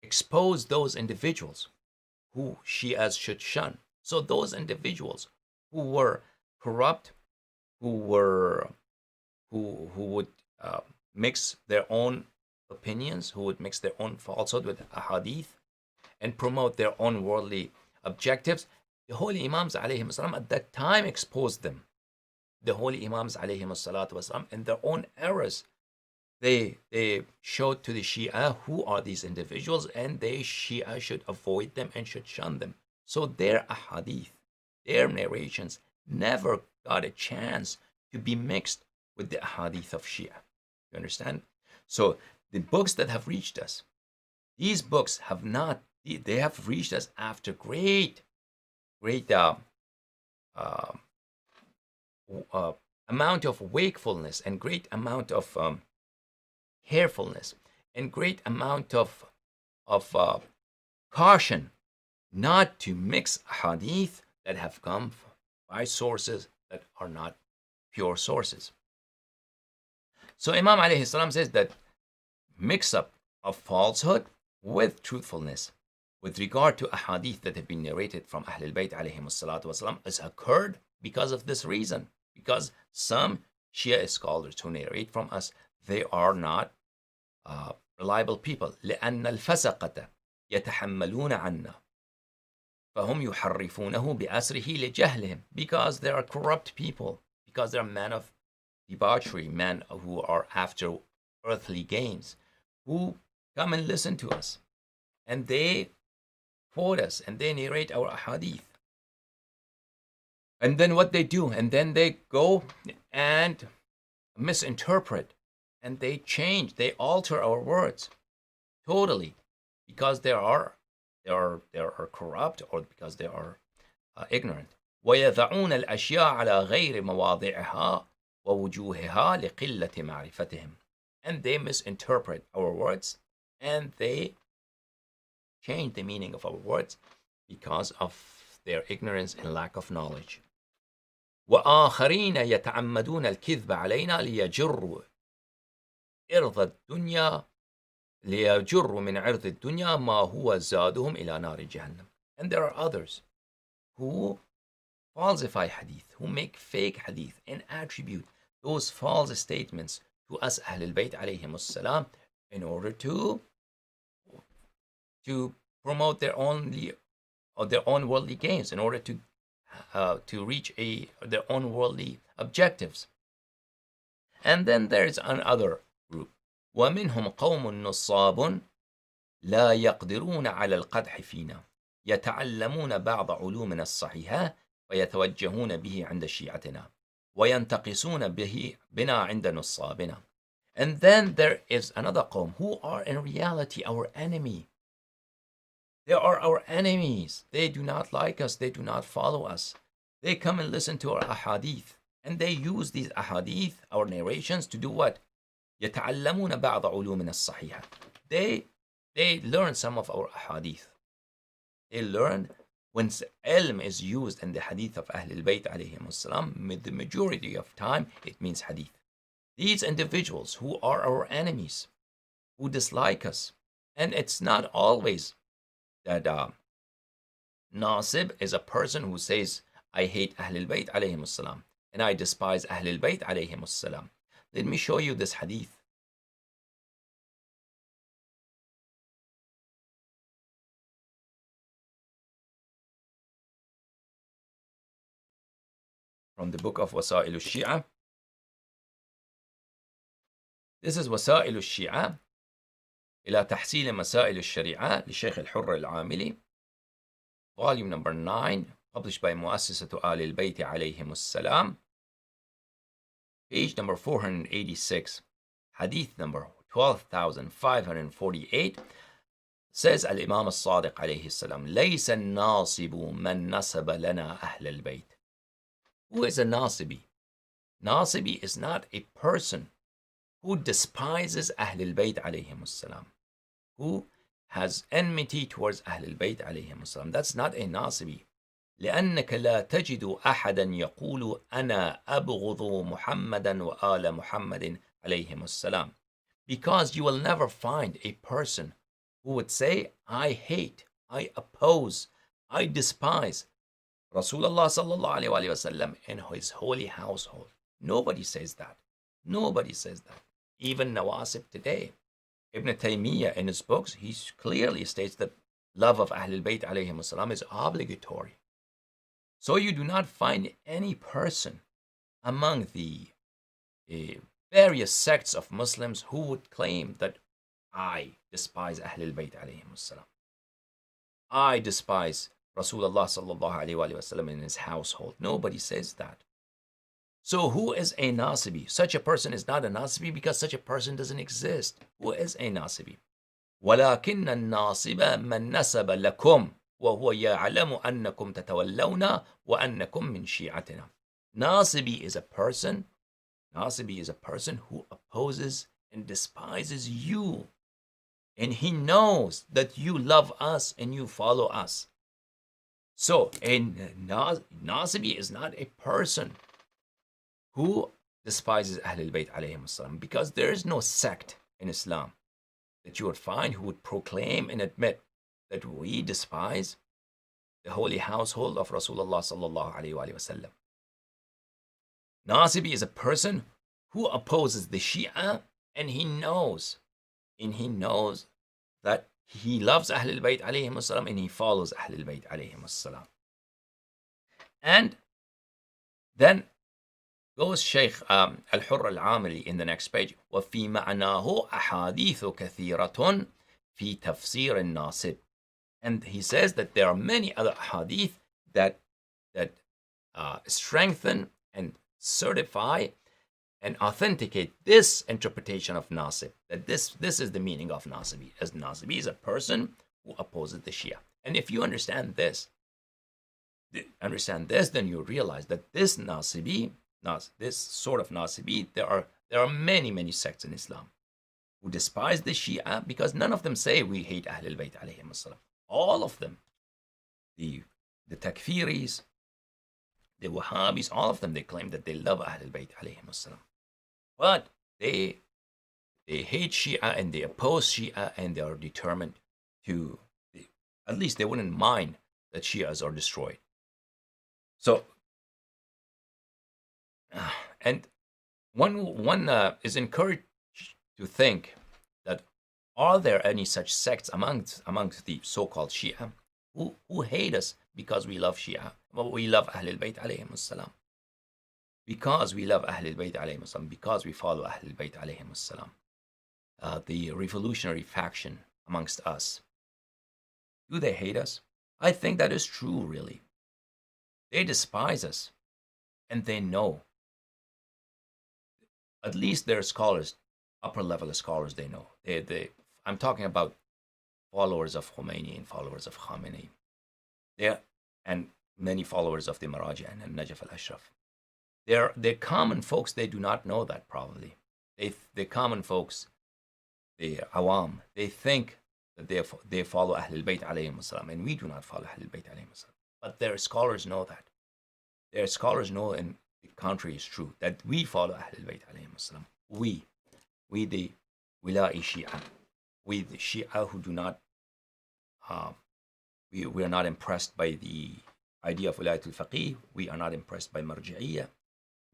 expose those individuals who Shias should shun. So those individuals who were corrupt, who would mix their own opinions, who would mix their own falsehood with ahadith and promote their own worldly objectives, the holy Imams alayhim salam at that time exposed them. The holy Imams alayhim salatu wasalam in their own errors, they showed to the Shia who are these individuals, and they Shia should avoid them and should shun them. So their ahadith, their narrations never got a chance to be mixed with the ahadith of Shia. You understand? So the books that have reached us, these books have not, they have reached us after great amount of wakefulness and great amount of carefulness and great amount of caution not to mix hadith that have come by sources that are not pure sources. So Imam alayhi salam says that mix-up of falsehood with truthfulness with regard to ahadith that have been narrated from Ahlul Bayt alayhim salatu wasalam has occurred because of this reason. Because some Shia scholars who narrate from us, they are not reliable people. لأن الفسقة يتحملون عنا فهم يحرفونه بأسره لجهلهم. Because they are corrupt people, because they are men of debauchery, men who are after earthly gains, who come and listen to us, and they quote us, and they narrate our ahadith. And then what they do, and then they go and misinterpret, and they change, they alter our words totally, because they are corrupt, or because they are ignorant. ويضعون الأشياء على غير مواضعها ووجوهها لقلة معرفتهم. And they misinterpret our words, and they change the meaning of our words because of their ignorance and lack of knowledge. وآخرين يتعمدون الكذب علينا ليجروا من عرض الدنيا ما هو زادهم إلى نار جهنم. And there are others who falsify hadith, who make fake hadith and attribute those false statements to us Ahlul Bayt alayhim salam in order to promote their own worldly gains, in order to reach their own worldly objectives. And then there's another group. ومنهم قوم نصاب لا يقدرون على القدح فينا يتعلمون بعض علومنا الصحيحة ويتوجهون به عند شيعتنا وينتقصون بنا عند نصابنا. And then there is another qawm who are in reality our enemy. They are our enemies. They do not like us. They do not follow us. They come and listen to our ahadith, and they use these ahadith, our narrations, to do what? يتعلمون بعض علومنا الصحيحة. They learn some of our ahadith. They learn when ilm is used in the hadith of Ahlul Bayt alayhim salam, the majority of time it means hadith. These individuals who are our enemies, who dislike us, and it's not always that Nasib is a person who says, I hate Ahlul Bayt alayhim salam and I despise Ahlul Bayt alayhim salam. Let me show you this hadith. From the book of Wasa'il al-Shi'a. This is Wasa'il al-Shi'a إلى تحصيل مسائل الشريعة لشيخ الحر العاملي, volume number 9, published by مؤسسة آل البيت عليهم السلام, page number 486, hadith number 12,548, says Al-Imam al-Sadiq عليه السلام: ليس الناصب من نسب لنا أهل البيت. Who is a nasibi? Nasibi is not a person who despises Ahlul Bayt alayhim salam, who has enmity towards Ahlul Bayt alayhim salam. That's not a nasibi. لأنك لا تجد أحدا يقول أنا أبغض محمدا وآل محمد عليهم السلام. Because you will never find a person who would say, I hate, I oppose, I despise Rasulullah sallallahu alayhi wa sallam and his holy household. Nobody says that. Nobody says that. Even Nawasib today. Ibn Taymiyyah in his books, he clearly states that love of Ahlul Bayt alayhim salam is obligatory. So you do not find any person among the various sects of Muslims who would claim that I despise Ahlul Bayt alayhim salam. I despise Rasulullah sallallahu alayhi wa sallam in his household. Nobody says that. So who is a Nasibi? Such a person is not a Nasibi because such a person doesn't exist. Who is a Nasibi? ولكن الناصب من نسب لكم وهو يعلم أنكم تتولون وأنكم من شيعتنا. Nasibi is a person. Nasibi is a person who opposes and despises you. And he knows that you love us and you follow us. So a Nasibi is not a person who despises Ahlul Bayt alayhim salam, because there is no sect in Islam that you would find who would proclaim and admit that we despise the holy household of Rasulullah sallallahu alayhi wa sallam. Nasibi is a person who opposes the Shia, and he knows that he loves Ahlul Bayt alayhim salam and he follows Ahlul Bayt alayhim salam. And then goes Shaykh Al-Hurr Al-Amili in the next page. وَفِي مَعْنَاهُ أَحَادِيثُ كَثِيرَةٌ فِي تَفْسِيرِ النَّاصِب. And he says that there are many other hadith that strengthen and certify and authenticate this interpretation of Nasib. That this is the meaning of Nasibi. As Nasibi is a person who opposes the Shia. And if you understand this, then you realize that this Nasibi, this sort of Nasibi, there are many sects in Islam who despise the Shia because none of them say we hate Ahlul Bayt alayhim salam. All of them, the Takfiris, the Wahhabis, all of them, they claim that they love Ahlul Bayt alayhim salam. But they hate Shia and they oppose Shia, and they are determined to, at least they wouldn't mind that Shias are destroyed. So, and one is encouraged to think that are there any such sects amongst the so-called Shia who hate us because we love Shia, we love Ahlul Bayt alayhim salam, because we love Ahlul Bayt alayhim salam, because we follow Ahlul Bayt alayhim salam, the revolutionary faction amongst us. Do they hate us? I think that is true, really. They despise us, and they know. At least they're scholars, upper level scholars, they know. I'm talking about followers of Khomeini and followers of Khamenei. And many followers of the Maraji and Najaf al-Ashraf. They're common folks, they do not know that probably. The common folks, the Awam, they think that they follow Ahlul Bayt alayhim salam, and we do not follow Ahlul Bayt alayhim salam. But their scholars know that. Their scholars know, and the contrary is true, that we follow Ahlul Bayt alayhim salam. We the Wila'i Shia, we the Shia who do not, we are not impressed by the idea of Wilayatul Faqih. We are not impressed by Marji'iyya.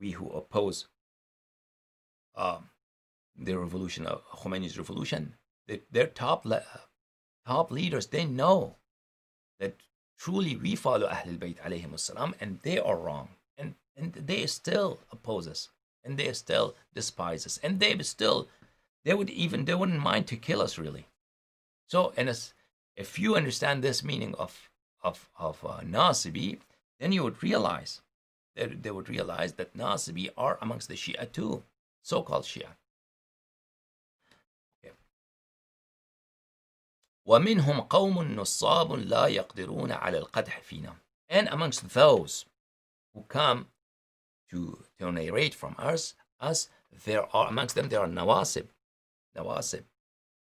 We who oppose the revolution of Khomeini's revolution, their top leaders, they know that truly we follow Ahlul Bayt alayhim salam, and they are wrong, and they still oppose us, and they still despise us, and they wouldn't mind to kill us, really. So, and if you understand this meaning of Nasibi, then you would realize that they would realize that Nasibi are amongst the Shia too, so-called Shia. وَمِنْهُمْ قَوْمٌ نُصَّابٌ لَا يَقْدِرُونَ عَلَى الْقَدْحِ فِينَا. And amongst those who come to narrate from us, amongst them there are Nawasib.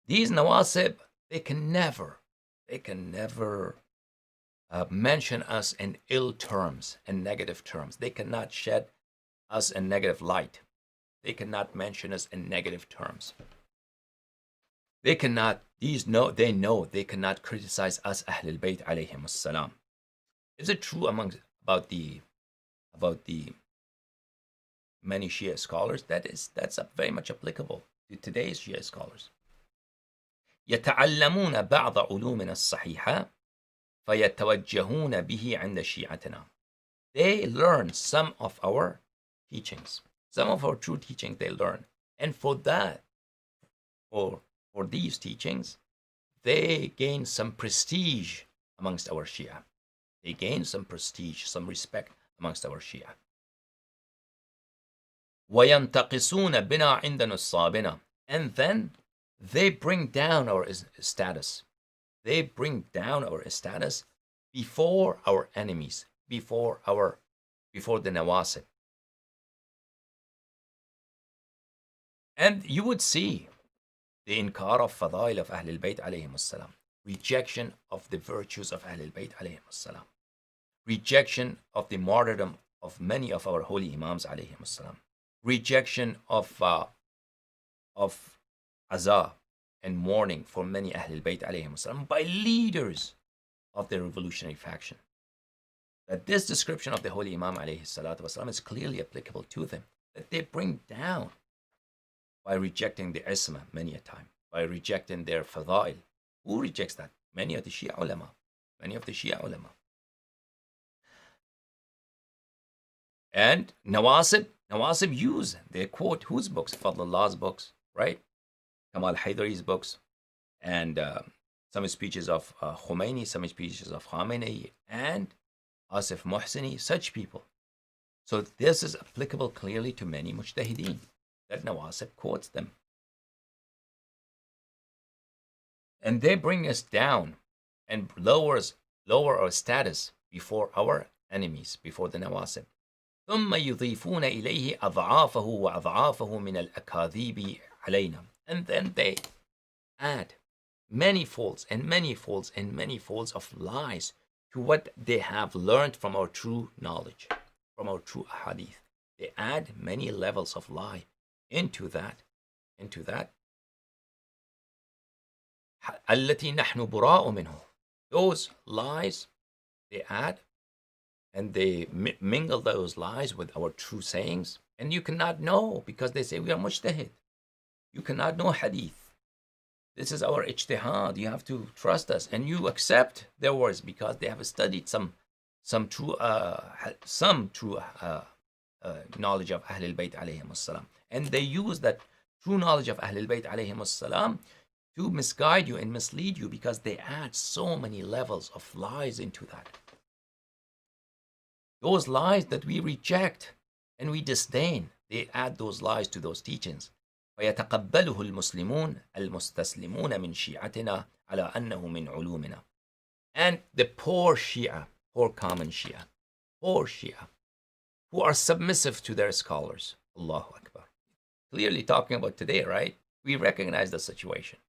These Nawasib, they can never mention us in ill terms, in negative terms. They cannot shed us in negative light. They cannot mention us in negative terms. They cannot, they know they cannot criticize us Ahlul Bayt alayhim as-salam. Is it true about the many Shia scholars? That's very much applicable to today's Shia scholars. يتعلمون بعض علومنا الصحيحة فيتوجهون به عند شيعتنا. They learn some of our teachings, some of our true teachings they learn, and for that, for these teachings, they gain some prestige amongst our Shia. They gain some prestige, some respect amongst our Shia. وَيَنْتَقِصُونَ بِنَا عِنْدَنَا الصَّابِنَا. And then they bring down our status. They bring down our status before our enemies, before the Nawasib. And you would see the inkar of fadail of Ahlul Bayt alayhim as-salam, rejection of the virtues of Ahlul Bayt alayhim as-salam, rejection of the martyrdom of many of our holy Imams alayhim as-salam, rejection of azab and mourning for many Ahlul Bayt alayhim as-salam by leaders of the revolutionary faction. That this description of the holy Imam alayhi salatu wasalam is clearly applicable to them, that they bring down by rejecting the isma many a time, by rejecting their fadail. Who rejects that? Many of the Shia ulama. Many of the Shia ulama. And Nawasib use, they quote whose books? Fadlullah's books, right? Kamal Haydari's books, and some speeches of Khomeini, some speeches of Khamenei, and Asif Mohseni, such people. So this is applicable clearly to many mujtahideen, that Nawasib quotes them. And they bring us down and lower our status before our enemies, before the Nawasib. ثم يضيفون إليه أضعافه وأضعافه من الأكاذيب علينا. And then they add many folds and many folds and many folds of lies to what they have learned from our true knowledge, from our true hadith. They add many levels of lie into that. التي نحن براء منه. Those lies they add, and they mingle those lies with our true sayings, and you cannot know, because they say we are mujtahid. You cannot know hadith. This is our ijtihad. You have to trust us, and you accept their words because they have studied some true knowledge of Ahlul Bayt alayhim as-salam, and they use that true knowledge of Ahlul Bayt alayhim as-salam to misguide you and mislead you, because they add so many levels of lies into that. Those lies that we reject and we disdain, they add those lies to those teachings. فيتقبله المسلمون المستسلمون من شيعتنا على أنه من علومنا. And the poor Shia, poor common Shia, who are submissive to their scholars. Allahu Akbar. Clearly talking about today, right? We recognize the situation.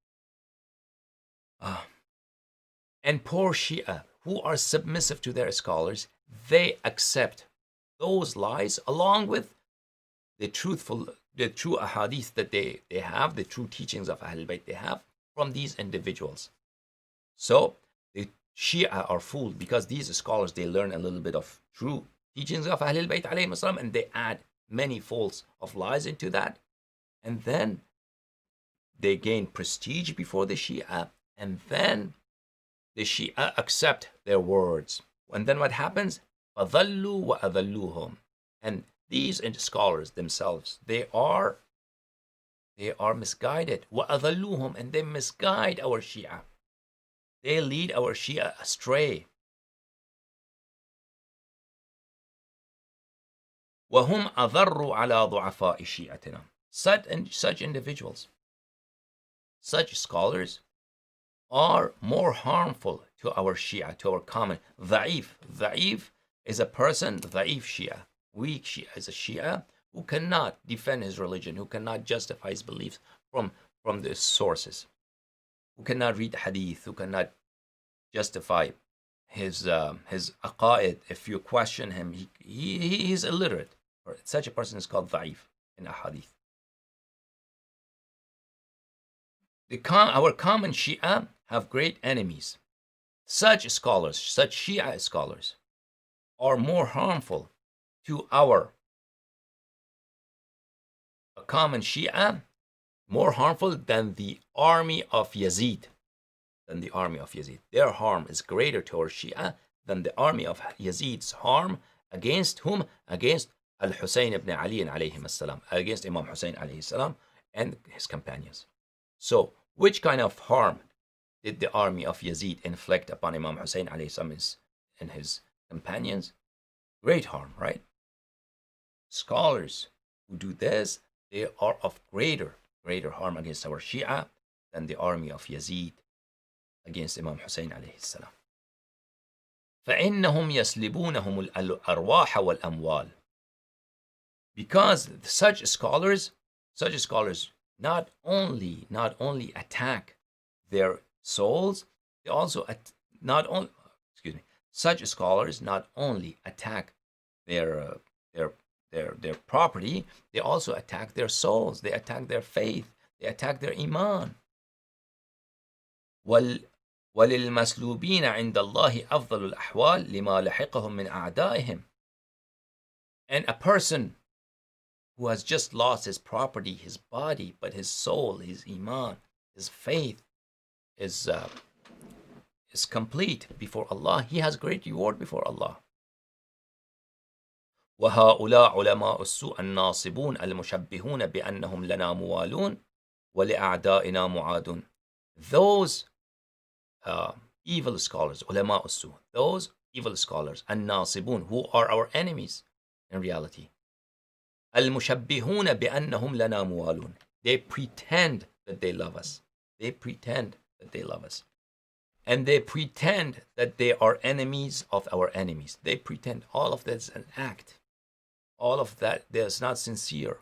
And poor Shia, who are submissive to their scholars, they accept those lies along with the true ahadith that they have, the true teachings of Ahlul Bayt they have from these individuals. So the Shia are fooled because these scholars, they learn a little bit of true teachings of Ahlul Bayt alayhim as-salam, and they add many folds of lies into that, and then they gain prestige before the Shia, and then the Shia accept their words. And then what happens? فَضَلُّوا وَأَضَلُّوهُمْ. And these scholars themselves, they are misguided. وَأَضَلُّوهُمْ. And they misguide our Shia. They lead our Shia astray. وَهُمْ أَضَرُّوا عَلَى ضُعَفَاءِ شِيعَتِنَا. Such individuals, such scholars, are more harmful to our Shia, to our common. Da'if is a person, da'if Shia, weak Shia, is a Shia who cannot defend his religion, who cannot justify his beliefs from the sources, who cannot read hadith, who cannot justify his aqaid. If you question him, he is illiterate. Such a person is called da'if in ahadith. Our common Shia have great enemies. Such scholars, such Shia scholars, are more harmful to our common Shia, more harmful than the army of Yazid. Their harm is greater to our Shia than the army of Yazid's harm against whom? Against Al-Hussein ibn Ali alayhim as-salam, against Imam Hussein alayhi salam and his companions. So, which kind of harm did the army of Yazid inflict upon Imam Hussein alayhi salam and his companions? Great harm, right? Scholars who do this, they are of greater harm against our Shia than the army of Yazid against Imam Hussein alayhi salam. فإنهم يسلبونهم الأرواح والأموال. Because such scholars not only attack their souls, they also such scholars not only attack their property, they also attack their souls, they attack their faith, they attack their iman. وللمسلوبين عند الله أفضل الأحوال لما لحقهم من أعدائهم. And a person who has just lost his property, his body, but his soul, his iman, his faith is complete before Allah, he has great reward before Allah. وهؤلاء علماء السوء الناصبون المشبهون بأنهم لنا موالون ولأعدائنا معادون. Those evil scholars, علماء السوء, those evil scholars, الناصبون, who are our enemies in reality. المشبهون بأنهم لنا موالون. They pretend that they love us. And they pretend that they are enemies of our enemies. They pretend. All of that is an act. All of that is not sincere.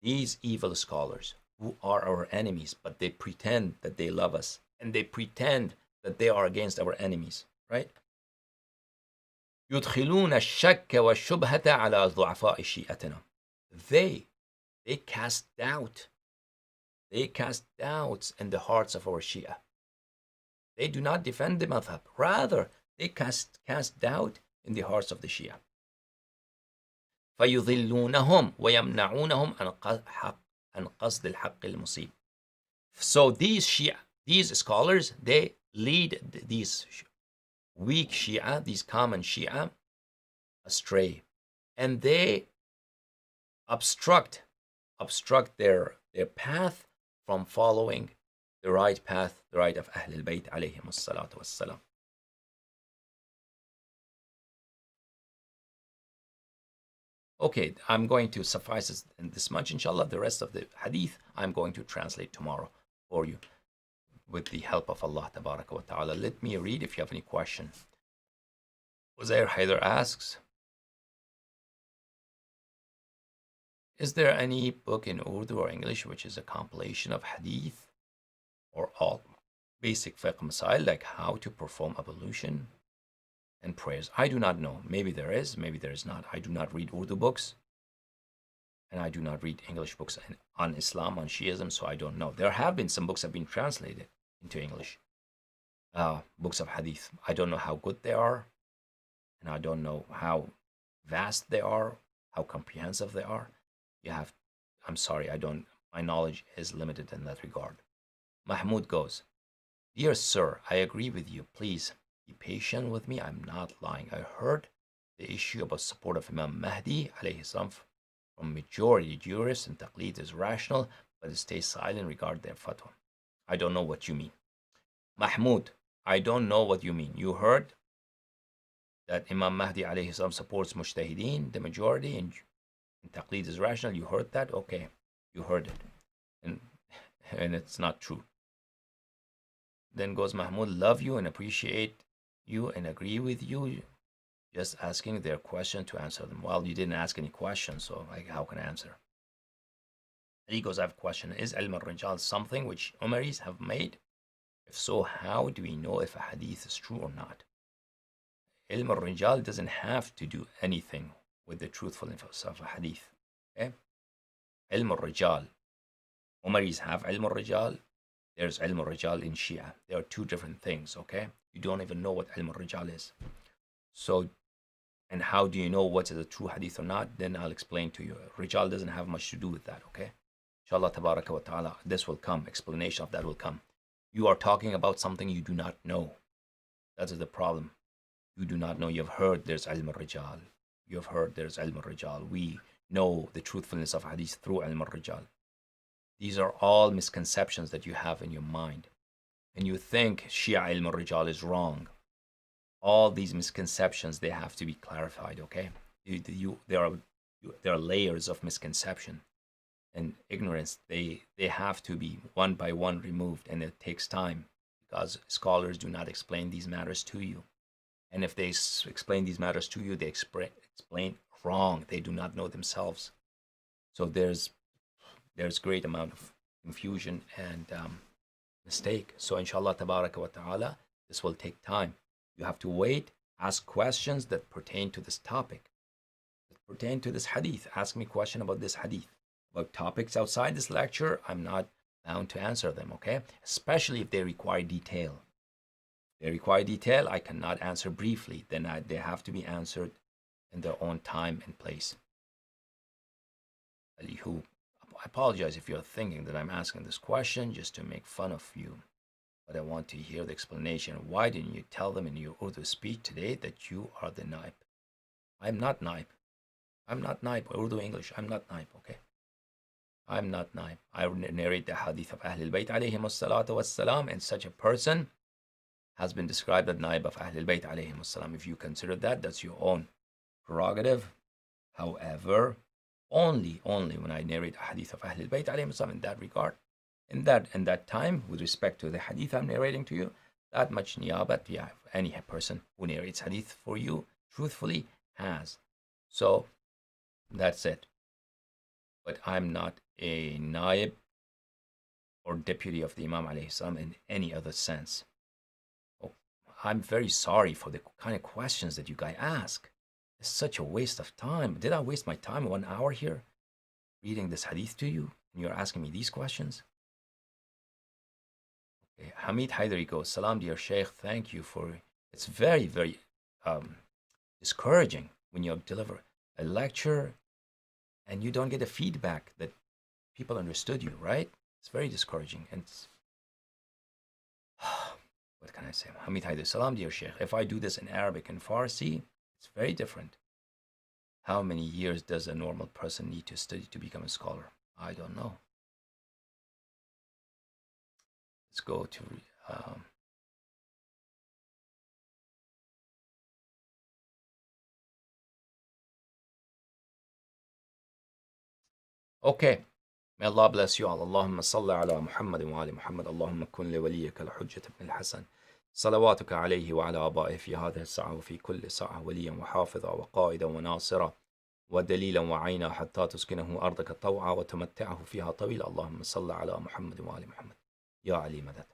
These evil scholars who are our enemies, but they pretend that they love us. And they pretend that they are against our enemies. Right? يدخلون الشك والشبهة على ضعفاء شيئتنا. They cast doubt. They cast doubts in the hearts of our Shia. They do not defend the madhab. Rather, they cast doubt in the hearts of the Shia. فيضلونهم ويمنعونهم عن قصد الحق المصيب. So these scholars, they lead these weak Shia, these common Shia, astray, and they obstruct their path from following the right path, the right of Ahl al-Bayt alayhim as-salatu was-salam. Okay, I'm going to suffice it in this much, inshallah. The rest of the hadith I'm going to translate tomorrow for you with the help of Allah tabaraka wa ta'ala. Let me read if you have any question. Uzair Haider asks, is there any book in Urdu or English which is a compilation of hadith or all basic fiqh masail, like how to perform ablution and prayers? I do not know. Maybe there is, maybe there is not. I do not read Urdu books, and I do not read English books on Islam, on Shiism, so I don't know. There have been some books that have been translated into English, books of hadith. I don't know how good they are, and I don't know how vast they are, how comprehensive they are. I'm sorry, my knowledge is limited in that regard. Mahmoud goes, dear sir, I agree with you. Please be patient with me. I'm not lying. I heard the issue about support of Imam Mahdi alayhi salam from majority jurists, and Taqlid is rational, but it stays silent regarding their fatwa. I don't know what you mean. Mahmoud, I don't know what you mean. You heard that Imam Mahdi alayhi salam supports mujtahideen, the majority, and Taqlid is rational. You heard that? Okay, you heard it. And it's not true. Then goes Mahmoud, love you and appreciate you and agree with you. Just asking their question to answer them. Well, you didn't ask any questions, so how can I answer? And he goes, I have a question. Is Ilm al-Rijal something which Umaris have made? If so, how do we know if a hadith is true or not? Ilm al-Rijal doesn't have to do anything with the truthfulness of a hadith. Okay? Ilm al-Rijal. Umaris have Ilm al-Rijal. there's ilm al-rijal in Shia. There are two different things, okay? You don't even know what ilm al-rijal is. So, and how do you know what is a true hadith or not? Then I'll explain to you. Rijal doesn't have much to do with that, okay? Inshallah tabaraka wa ta'ala, this will come. Explanation of that will come. You are talking about something you do not know. That is the problem. You do not know. You've heard there's ilm al-rijal. You've heard there's ilm al-rijal. We know the truthfulness of hadith through ilm al-rijal. These are all misconceptions that you have in your mind. And you think Shia ilm al-rijal is wrong. All these misconceptions, they have to be clarified, okay? There are layers of misconception and ignorance. They have to be one by one removed, and it takes time because scholars do not explain these matters to you. And if they explain these matters to you, they explain wrong. They do not know themselves. So there's great amount of confusion and mistake. So inshallah tabaraka wa ta'ala, this will take time. You have to wait, ask questions that pertain to this topic, that pertain to this hadith. Ask me a question about this hadith. About topics outside this lecture, I'm not bound to answer them, okay? Especially if they require detail. If they require detail, I cannot answer briefly. Then they have to be answered in their own time and place. I apologize if you're thinking that I'm asking this question just to make fun of you. But I want to hear the explanation. Why didn't you tell them in your Urdu speech today that you are the naib? I'm not naib. I'm not naib. Urdu English. I'm not naib, okay? I'm not naib. I narrate the hadith of Ahlul Bayt alayhim as-salatu was-salam, and such a person has been described as naib of Ahlul Bayt alayhim as-salam. If you consider that, that's your own prerogative. However, only when I narrate a hadith of Ahlul Bayt alayhim as-salam in that regard, in that time, with respect to the hadith I'm narrating to you, that much niyabat, yeah, any person who narrates hadith for you truthfully has. So that's it. But I'm not a naib or deputy of the Imam alayhi salam in any other sense. Oh, I'm very sorry for the kind of questions that you guys ask. It's such a waste of time. Did I waste my time 1 hour here reading this hadith to you? And you're asking me these questions? Okay. Hamid Haidari goes, Salam dear Sheikh, thank you for, it's very, very discouraging when you deliver a lecture and you don't get the feedback that people understood you, right? It's very discouraging. And what can I say? Hamid Haidari, Salam dear Sheikh, if I do this in Arabic and Farsi, it's very different. How many years does a normal person need to study to become a scholar? I don't know. Let's go to okay. May Allah bless you all. Allahumma salli ala Muhammad wa ali Muhammad. Allahumma kun li waliyaka al-hujjat ibn al-Hasan. صلواتك عليه وعلى آبائه في هذه الساعة وفي كل ساعة وليا وحافظا وقائدا وناصرا ودليلا وعينا حتى تسكنه أرضك طوعا وتمتعه فيها طويلا. اللهم صل على محمد وآل محمد. يا علي مدد.